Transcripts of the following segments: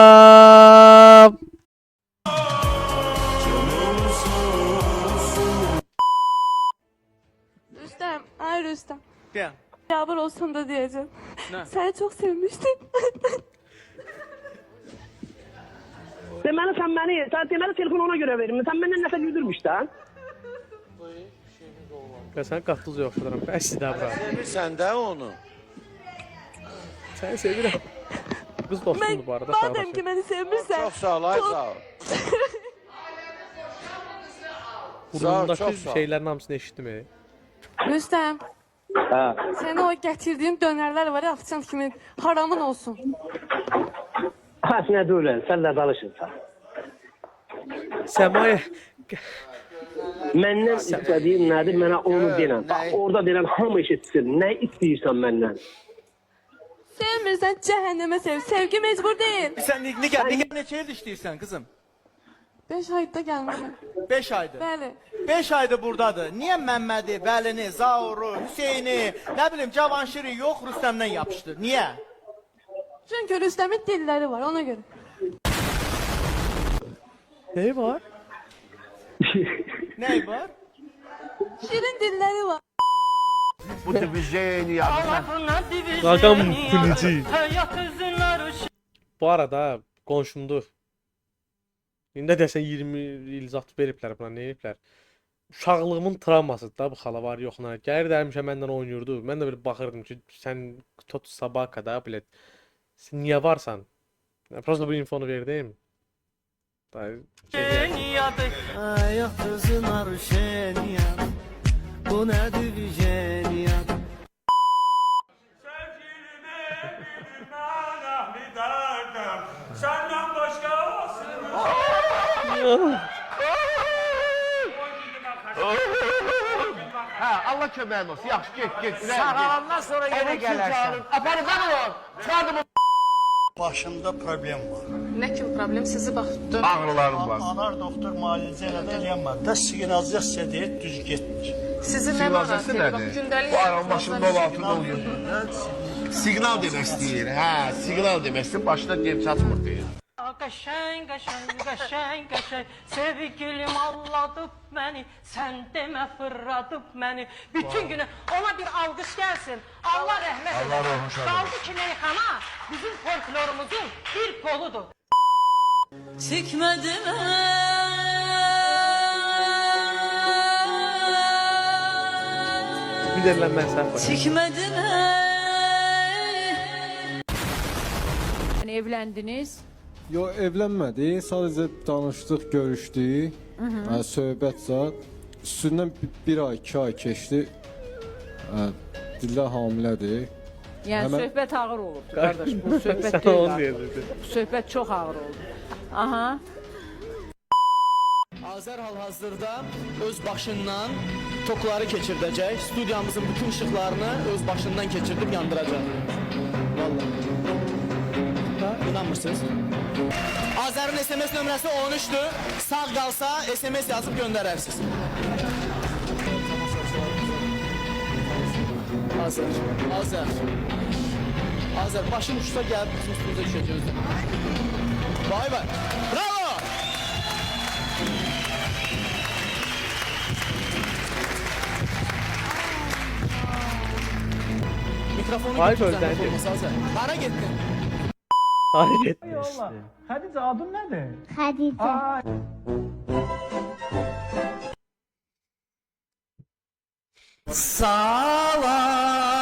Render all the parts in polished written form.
Salam. Rüstem, ay Rüstem. Gel. Beraber olsun da diyeceğim. Ne? Seni çok sevmiştim. Deməli sən məni, sən deməli telefonu ona görə verim. Sən məndən nəsə güldürmüşsən. Ya sen kaktuz yoxladıram. Bəs də bura. Sevirsən də onu. Səni sevirəm. Kız dostumdur bu arada. sağ Madem olasın. ki beni sevmişsen. Çox sağ ol, ay sağ ol. Burnundakı çok sağ ol. şeylerin hamısını eşitdim. Rüstem, Hə. senin o getirdiğin dönerler var ya afçant kimi haramın olsun. Həs nə deyirsən? Sən də danışırsan. Səmaya. Məndən istədiyin nədir? Mənə onu deyən. Bax, orada deyən hamı eşitsin. Nə istəyirsən məndən? Sevmirsen cehenneme sev. Sevgi mecbur değil. Sen Nigar neçə ildir işləyirsən kızım? 5 ayda gelmem. 5 aydır. Bəli. 5 aydır buradadır. Niyə Məmmədi, Vəlini, Zauru, Hüseyni, nə bilim Cavanşiri yox Rüstəmdən yapışdı? Niyə? Çünkü Rüstem'in dilleri var ona göre. Ne var? Nə var? Şirin dilleri var. Bu divizyon Rakam kılıcı. Bu arada qonşumdur. İndi desən 20 il zat veriblər buna, nə ediblər? Uşaqlığımın travmasıdır da bu xala var yoxuna. Gəlirdi həmişə məndən oynayırdı. Mən də belə baxırdım ki, sən tot sabaka da bilet. Sən niyə varsan? Просто bu infonu verdim. Ayak kızın arşeniya, bu ne divijeniya. Senden başka Ha, Allah köməyin olsun. Yaxşı, get. Sağalandan sonra yine gelersin. Aparın ben onu. Çıxardım onu. başında problem var. Ne kim problem sizi bak. Ağrılarım var. Anar doktor müalicə elədi, eləyənmədi. Də siqnalizasiya deyir, düz getmir. Sizi ne Siqnalizasiya merak nədir? Gündelik Bu araba maşında altında oluyor. Siqnal demək istəyir. Hə, siqnal demək istəyir. Başına gem çatmır deyir. Qəşəng, sevgilim alladıb məni, sən demə fırladıb məni. Bütün günü ona bir alqış gəlsin. Allah rəhmət eləsin. Allah rəhmət eləsin. Qaldı ki, meyxana bizim folklorumuzun bir koludur. Çəkmədim Bir dənə məsəf var. Çəkmədim Evlendiniz. Yo, evlənmədik, sadəcə danışdıq, görüşdük, söhbət zat. Üstündən bir ay, 2 ay keçdi. Dillə hamilədir. Yani Hemen- söhbət ağır oldu kardeş. Bu söhbət Sən deyil. onu artıq. deyirdi. Bu söhbət çox ağır oldu. Aha. Azər hal-hazırda öz başından tokları keçirdəcək. Studiyamızın bütün işıqlarını öz başından keçirdib yandıracaq. Vallahi. Ha, inanmırsınız? Azər'in SMS nömrəsi 13'dür. Sağ qalsa SMS yazıb göndərərsiniz. Azər, başın uçsa gəlib bizim üstümüzə düşəcək. Vay vay. Bravo! Mikrofonu Vay götür, be, zəhmət özdəndi. olmasa Azər. Hara getdin? Hayır etmişsin. Xədicə adın nədir?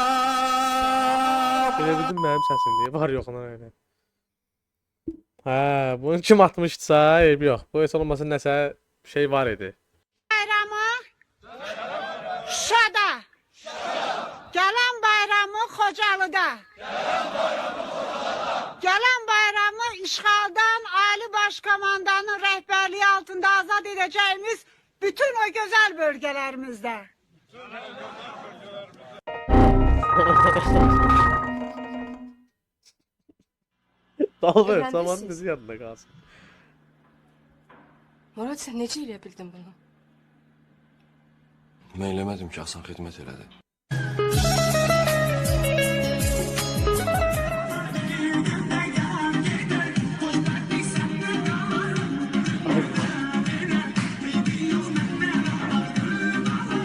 Salam. Elə bildim mənim səsim deyə var yoxuna öyle. Hə, bunu kim atmışdısa, eybi yox. Bu heç olmasa nəsə şey var idi. Bayramı Şuşada. Gələn bayramı Xocalıda. Gələn bayramı işğaldan Ali Başkomandanın rəhbərliyi altında azad edəcəyimiz bütün o gözəl bölgələrimizdə. Dalver, Evlendiniz zaman siz. bizi yanında qalsın. Murat sen necə eləyə bildin bunu? Mən eləmədim ki, Hasan xidmət elədi.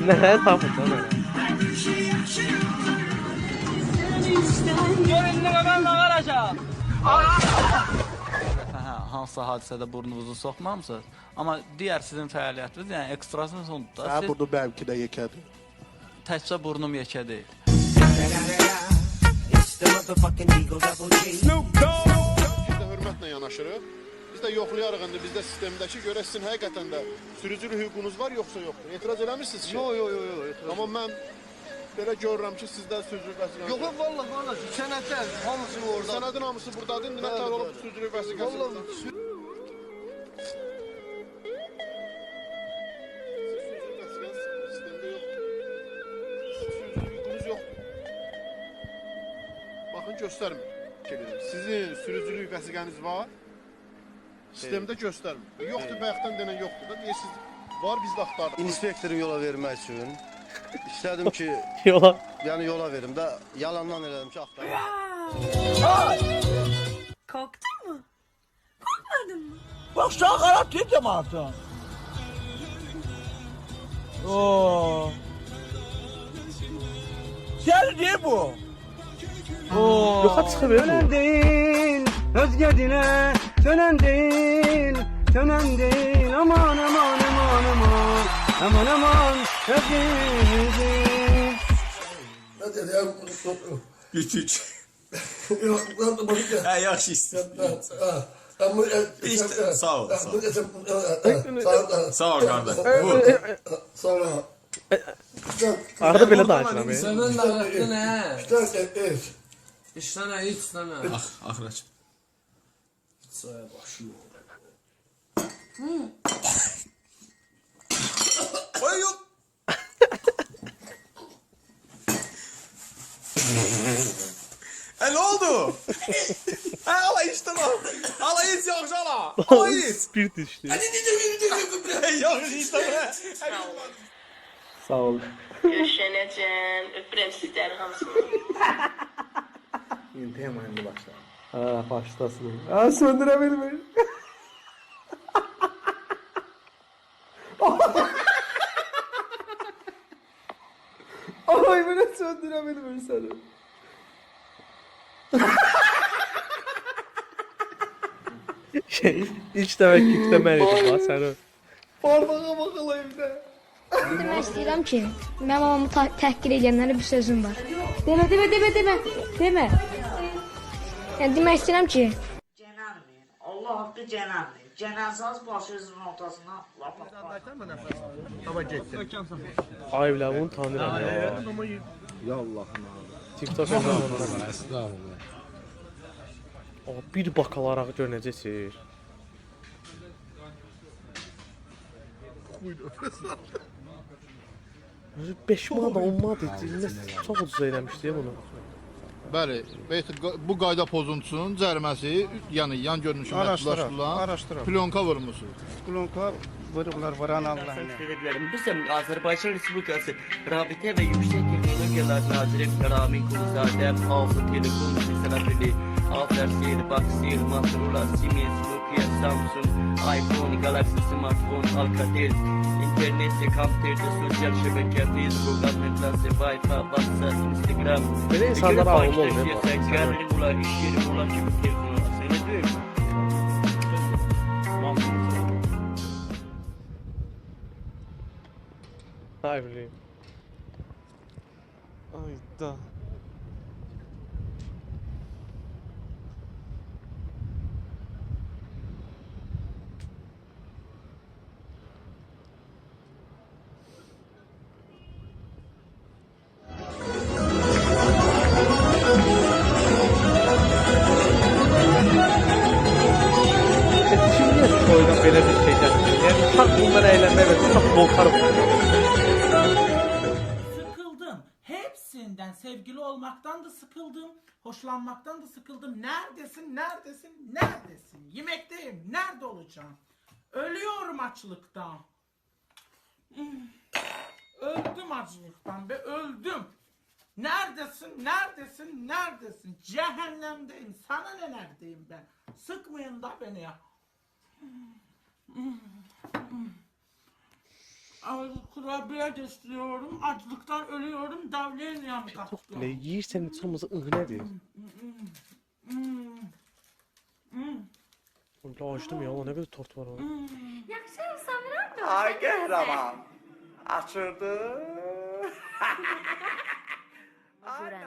Nə tapın da mənə. Hansısa hadisədə burnunuzu soxmamısınız, amma digər sizin fəaliyyətiniz, yəni ekstrasın sonunda siz Burada bəlkə də yekədir. təkcə burnum yekə deyil. Biz də hörmətlə yanaşırıq. Biz də yoxlayarıq indi bizdə sistemdəki görə sizin həqiqətən də sürücülük hüququnuz var yoxsa yoxdur? Etiraz eləmirsiniz ki? Yox. Amma mən belə görürəm ki, sizdə sürücülük vəsiqəsi Yox, vallahi, sənədlər hamısı orada. Sənədin hamısı buradadır. İndi nətər olub sürücülük vəsiqəsi? Vallahi Sürücülük vəsiqəsi sistemdə yoxdur. Sürücülük hüququnuz yoxdur. Baxın göstərmir. Sizin sürücülük vəsiqəniz var. Sistemdə göstərmir. Yoxdur, bayaqdan denən yoxdur da. Deyirsiniz, var biz də axtarırıq. İnspektorun yola vermək üçün istədim ki, Yola. yəni yola verim də yalandan elədim ki, axtarım. Korktun mu? Korkmadın mı? Bak şu an karat değil cemaatin. Oo. Sen ne bu? Yoxa çıxa verir bu. değil, özge dile, dönen değil, dönen değil, aman aman aman aman, aman aman, özge değil. Hə, yaxşı istəyirəm. Sağ ol, sağ ol. Sağ ol qardaş. Arada belə danışıram. Sənin lağatın nə? İşlənə, içlənə. Axıraç. Soya başlıyor. Ay yok. Ne oldu? Ala işte lan. Ala hiç yok ala. Ala hiç. Bir düşdü. Yok işte be. Sağ ol. Görüşənəcən, öpürəm sizləri hamısını. İndi hemen indi başla. Ha, başlasın. Ha, söndürə bilmir. Ay, belə söndürə bilmir səni. İlk dəfə kitləmən idi bax səni. Parmağa baxalayım da. Demək istəyirəm ki, mənim mamamı təhqir edənlərə bir sözüm var. Demə. Yəni demək istəyirəm ki, Cenab-ı Allah haqqı Cenab-ı Cenazəz başınızın ortasına Ay bilə bunu tanıyıram ya. Ya Allah'ım. TikTok hesabında. Estağfurullah. O bir bakalaraq gör necəsiz. Buyurun. 5 manat 10 manat etdiyində çox ucuz eləmişdi bunu. Bəli, bu qayda pozuntusunun cəriməsi, yəni yan görünüşü məhdudlaşdırılan plyonka vurmusunuz. Kulonka vururlar, varan Allah'ına. Bizim Azerbaycan Respublikası Rabite ve Yüksek Teknolojiler Naziri Karami Kulzade, Altı Telekom Misafirli, Altair, Baksir, Motorola, Siemens, Nokia, Samsung, iPhone, Galaxy Smartphone, Alcatel, internette, kompüterde, sosyal şebeke, Facebook, Admetlanse, Wi-Fi, WhatsApp, Instagram. Belə insanlar ağıllı olur. Kararı bula, iş yeri bula, gibi telefonu var. Sen ne diyorsun? Ay bileyim. Ay da. Şimdi oyuna böyle bir şey geldi. Yani tak bunlara eğlenmeye ve tak korkarım. Sıkıldım. Hepsinden sevgili olmaktan da sıkıldım. Hoşlanmaktan da sıkıldım. Neredesin? Yemekteyim. Nerede olacağım? Ölüyorum açlıktan. Öldüm açlıktan be, öldüm. Neredesin? Cehennemdeyim. Sana ne neredeyim ben? Sıkmayın da beni ya. Kurabiye de istiyorum. Açlıktan ölüyorum. Davleniyorum kalktı. Ne yiyirsen hiç olmazsa ığnedir. Ulan açtım ya, ne kadar tort var orada. Ay qəhrəman. Açırdı. Görən